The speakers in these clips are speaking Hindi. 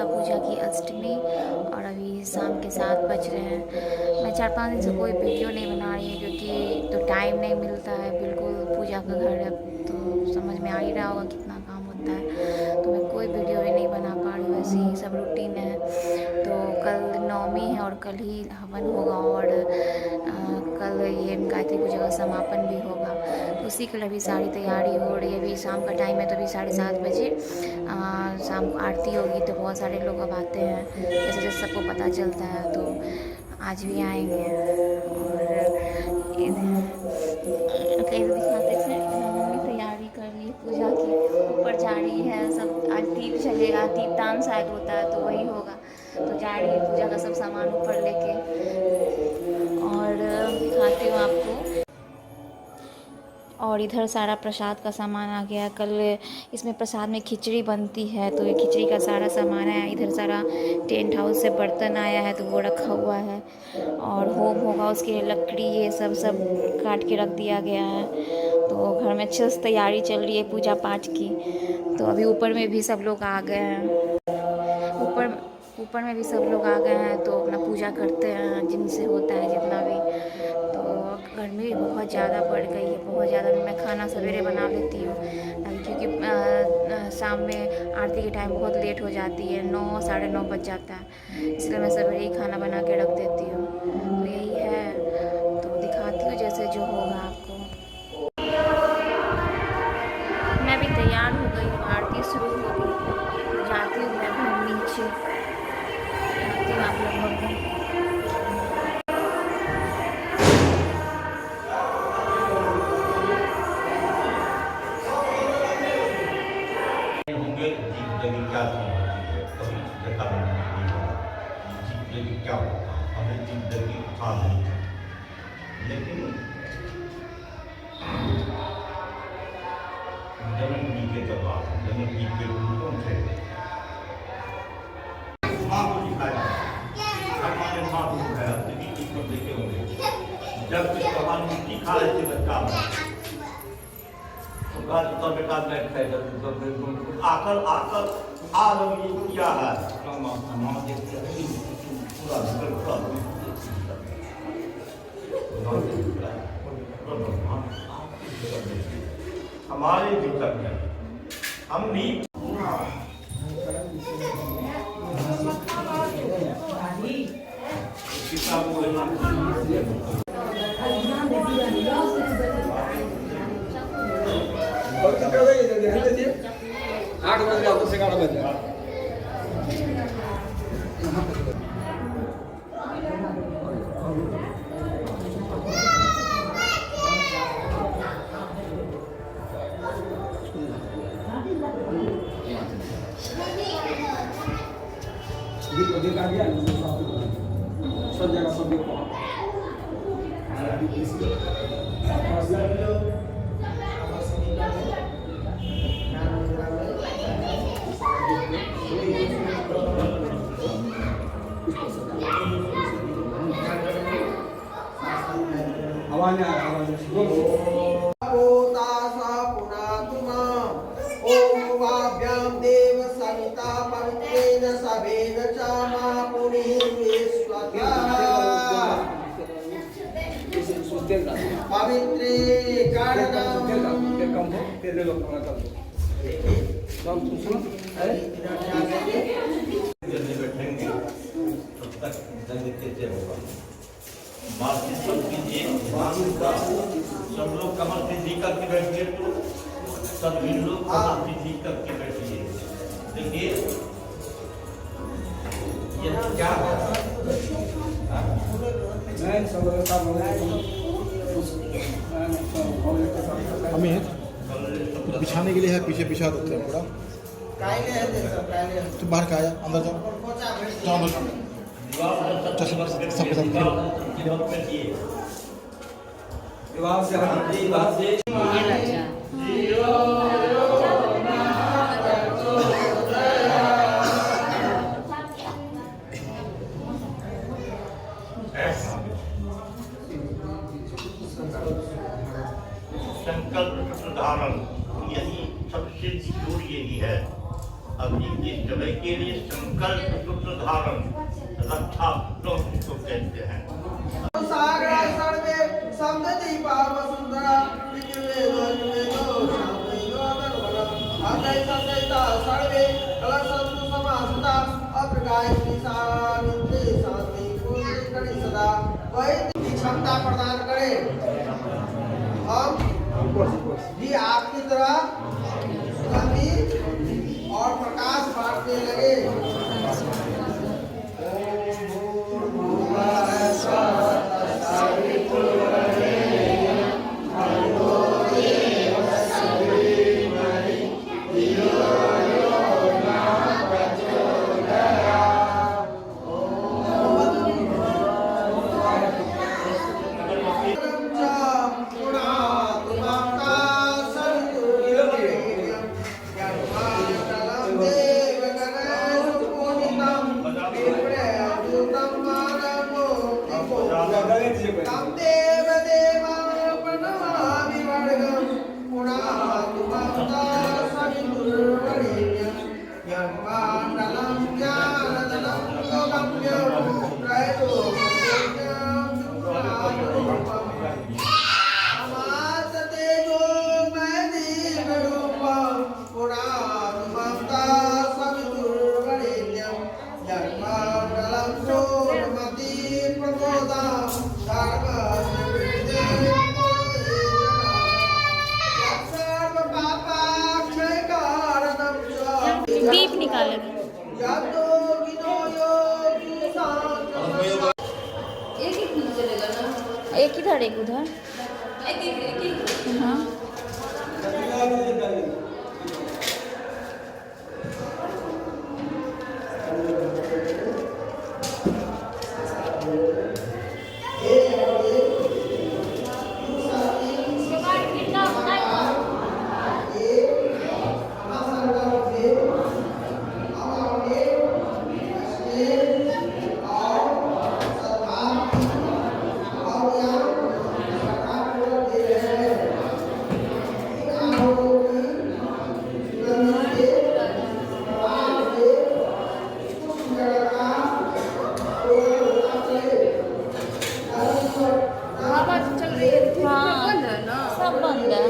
दुर्गा पूजा की अष्टमी और अभी शाम के 7 बज रहे हैं। मैं 4-5 दिन से कोई वीडियो नहीं बना रही हूँ क्योंकि तो टाइम नहीं मिलता है। बिल्कुल पूजा का घर है तो समझ में आ ही रहा होगा कितना काम होता है, तो मैं कोई वीडियो भी नहीं बना पा रही हूँ। ऐसे ही सब रूटीन है। तो कल नवमी है और कल ही हवन होगा और कल ये गायत्री पूजा का समापन भी होगा, तो उसी के लिए अभी सारी तैयारी हो रही है। अभी शाम का टाइम है तो अभी 7:30 बजे शाम को आरती होगी, तो बहुत सारे लोग अब आते हैं जैसे जैसे सबको पता चलता है, तो आज भी आएंगे। और कहीं दिखाते थे मम्मी तैयारी कर रही है पूजा की, ऊपर जा रही है। सब आज दीप चलेगा, दीपदान शायद होता है तो वही होगा, तो जा रही है पूजा का सब सामान ऊपर लेके। और दिखाती हूँ आपको। और इधर सारा प्रसाद का सामान आ गया। कल इसमें प्रसाद में खिचड़ी बनती है, तो ये खिचड़ी का सारा सामान है। इधर सारा टेंट हाउस से बर्तन आया है तो वो रखा हुआ है। और होम होगा उसके लिए लकड़ी ये सब काट के रख दिया गया है। तो घर में अच्छे से तैयारी चल रही है पूजा पाठ की। तो अभी ऊपर में भी सब लोग आ गए हैं। ऊपर में भी सब लोग आ गए हैं तो अपना पूजा करते हैं जिनसे होता है जितना भी। तो गर्मी भी बहुत ज़्यादा बढ़ गई है, बहुत ज़्यादा। मैं खाना सवेरे बना लेती हूँ क्योंकि शाम में आरती के टाइम बहुत लेट हो जाती है, 9 साढ़े 9 बज जाता है, इसलिए मैं सवेरे ही खाना बना के रख देती हूँ। तो यही है, तो दिखाती हूँ जैसे जो होगा आपको। मैं भी तैयार हो गई हूँ, आरती शुरू हो गई। जाती हूँ मैं घर नीचे, आती हूँ आप लोगों को। क्या कभी देखा जिंदगी क्या होता है, हमें जिंदगी उठा नहीं है। लेकिन जनक जी के जवाब, जनक जी के गुण थे। माँ को दिखाया, हमारे माँ को दिखाया, जी को देखे होंगे जब भगवान मिट्टी खा रहे थे बच्चा तो बेटा बैठ आकर आकर ये किया है हमारे भीतर में हम भी आठ बजे आपको से 11 बजे सब जगह सब बैठेंगे तब तक कैसे होगा। बातचीत सब कीजिए, सब लोग कमर सीधी करके बैठिए, तो सभी लोग कमर सीधी करके बैठिए। देखिए ये क्या है, अमित कुछ बिछाने के लिए है, पीछे बिछा देते हैं पूरा। तो बाहर का आया, अंदर जाओ, जाओ अंदर सबके साथ संकल्प धारण, यही सबसे जोड़ यही है। अभी के समय के लिए संकल्प सूत्र धारण रक्षा सूत्र इसको कहते हैं। सागरा सर्वे शब्द दीपा वसुंधरा विजुवेदो जुवेदो शामेदो अगरवलम अतै संगैता सर्वे कलशंतु समासता अप्रगायति सावित्री शांति पूर्ति करी सदा वही क्षमता प्रदान करे। हम भी आपकी तरह गंभीर और प्रकाश बांटने लगे। दीप निकालेंगे। एक इधर एक उधर। हाँ सब बंद है।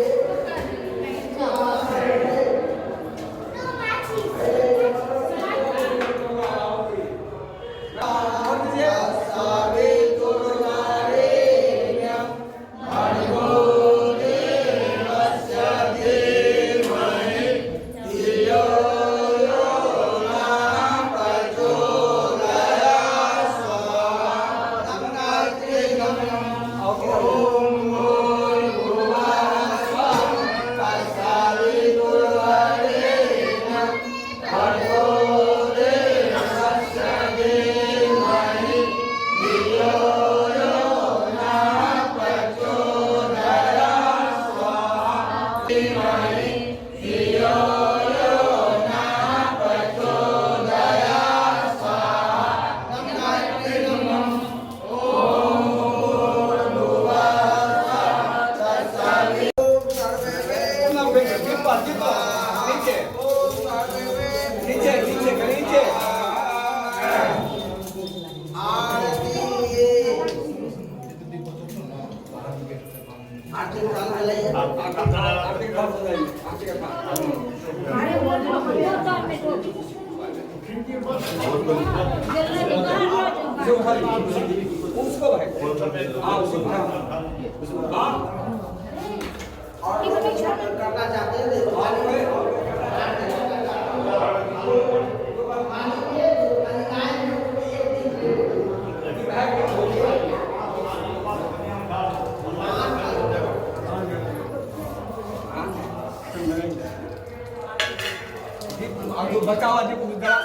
उसको भाई करना चाहते हैं बताओ आज को गला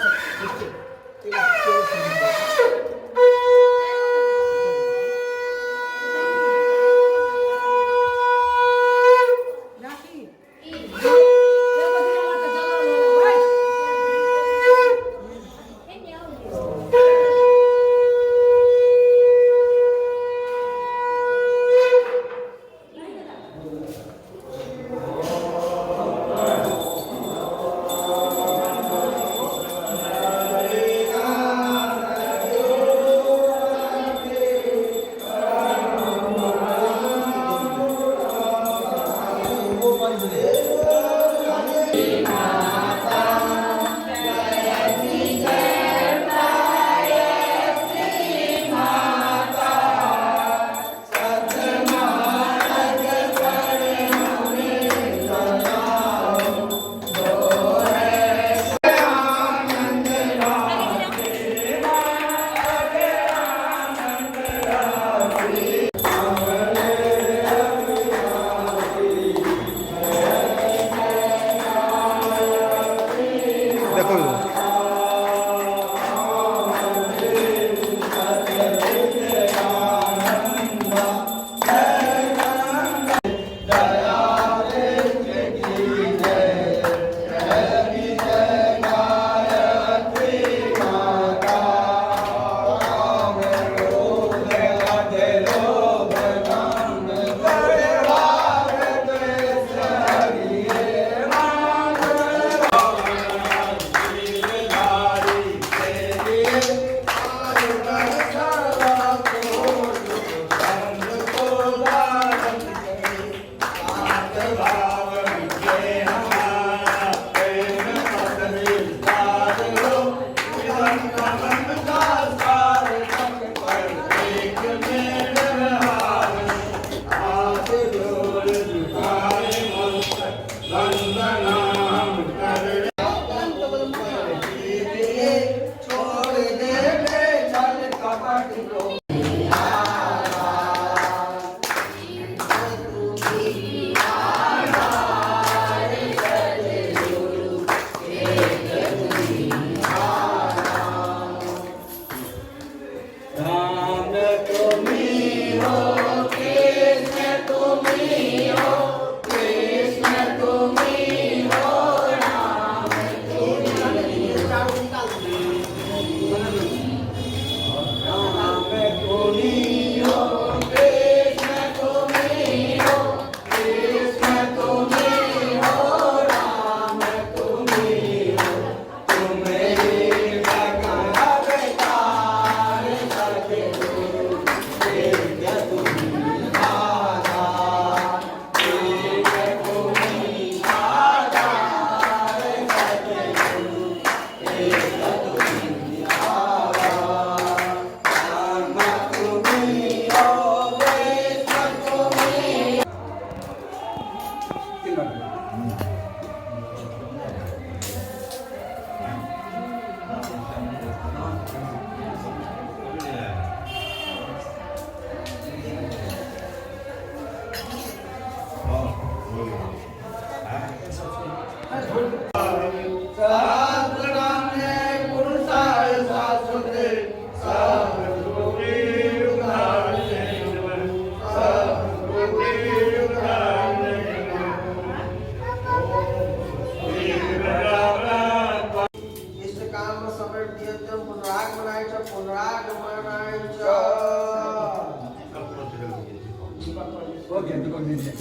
हो गया तो दीजिए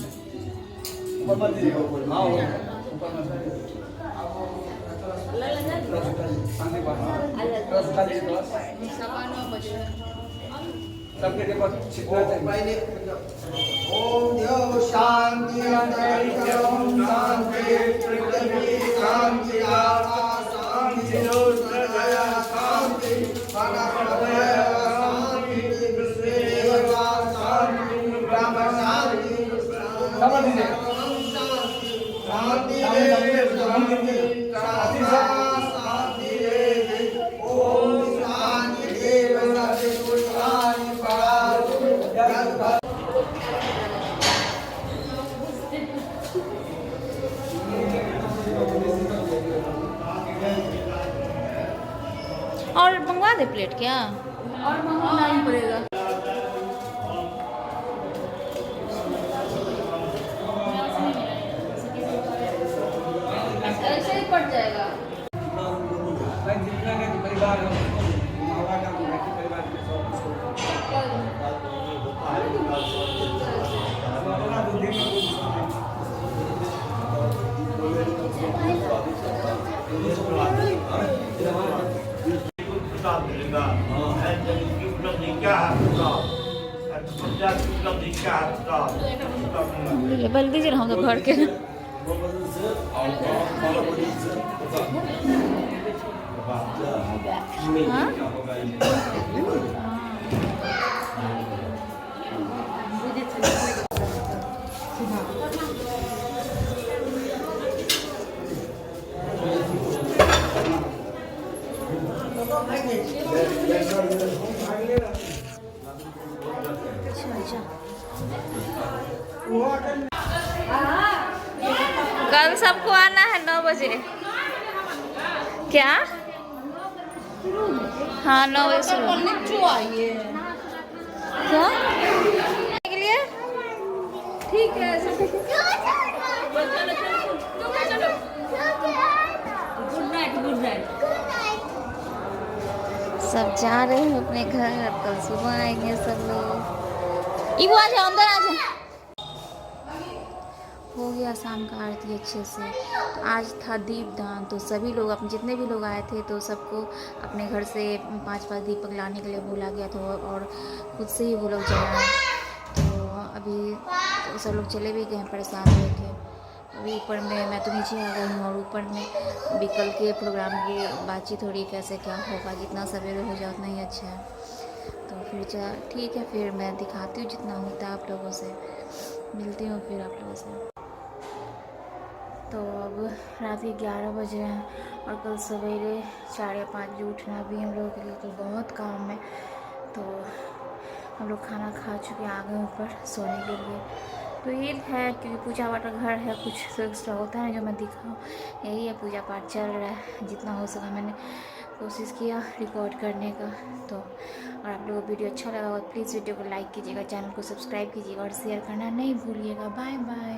ऊपर मत दीजिएगा ऊपर हाँ हो गया ऊपर मत पानी रस खाली तो सबके लिए बस छिपना चाहिए ओम देव शांति अंतरिक्षम शांति पृथ्वी शांति आकाश शांति ज्योतिर्मय शांति वनस्पतय शांति विश्वेदेव शांति ब्रह्म शांति समझ लीजिए शांति शांति शांति ओम शांति देव सर्वभूतानि पराः और मंगवा दे प्लेट क्या? और मंगाना ही पड़ेगा। ऐसे ही पड़ जाएगा। जितना का परिवार है मावा का परिवार के सब अपना बुद्धि प्रसाद मिलेगा की उपलब्धि क्या है प्रजा की उपलब्धि क्या है बल दीजिए ना हम तो घर के हाँ? अच्छा कल सबको आना है 9 बजे। क्या? हाँ 9 बजे शुरू। आइए। क्या के लिए? ठीक है। Good night good night. सब जा रहे हैं अपने घर, अब कल सुबह आएंगे सब लोग। इबू आ जाओ अंदर आ जाओ। हो गया शाम का आरती अच्छे से। आज था दीपदान, तो सभी लोग अपने जितने भी लोग आए थे तो सबको अपने घर से 5-5 दीपक लाने के लिए बोला गया था और खुद से ही वो लोग जलाए। तो अभी सब लोग चले भी गए, परेशान हुए थे। अभी ऊपर में मैं तो नीचे आ गई हूँ और ऊपर में अभी कल के प्रोग्राम की बातचीत हो रही कैसे क्या होगा। जितना सवेरे हो जाए उतना ही अच्छा है। तो फिर ठीक है, फिर मैं दिखाती हूँ जितना होता है आप लोगों से। मिलती हूँ फिर आप लोगों से। तो अब रात के 11 बज रहे हैं और कल सवेरे 4 या 5 बजे उठना भी हम लोगों के लिए तो बहुत काम है। तो हम लोग खाना खा चुके आ गए ऊपर सोने के लिए। तो ये है क्योंकि पूजा पाठ का घर है, कुछ एक्स्ट्रा होता है जो मैं दिखाऊँ। यही है, पूजा पाठ चल रहा है। जितना हो सका मैंने कोशिश किया रिकॉर्ड करने का। तो और आप लोगों को वीडियो अच्छा लगा हो प्लीज़ वीडियो को लाइक कीजिएगा, चैनल को सब्सक्राइब कीजिएगा और शेयर करना नहीं भूलिएगा। Bye bye.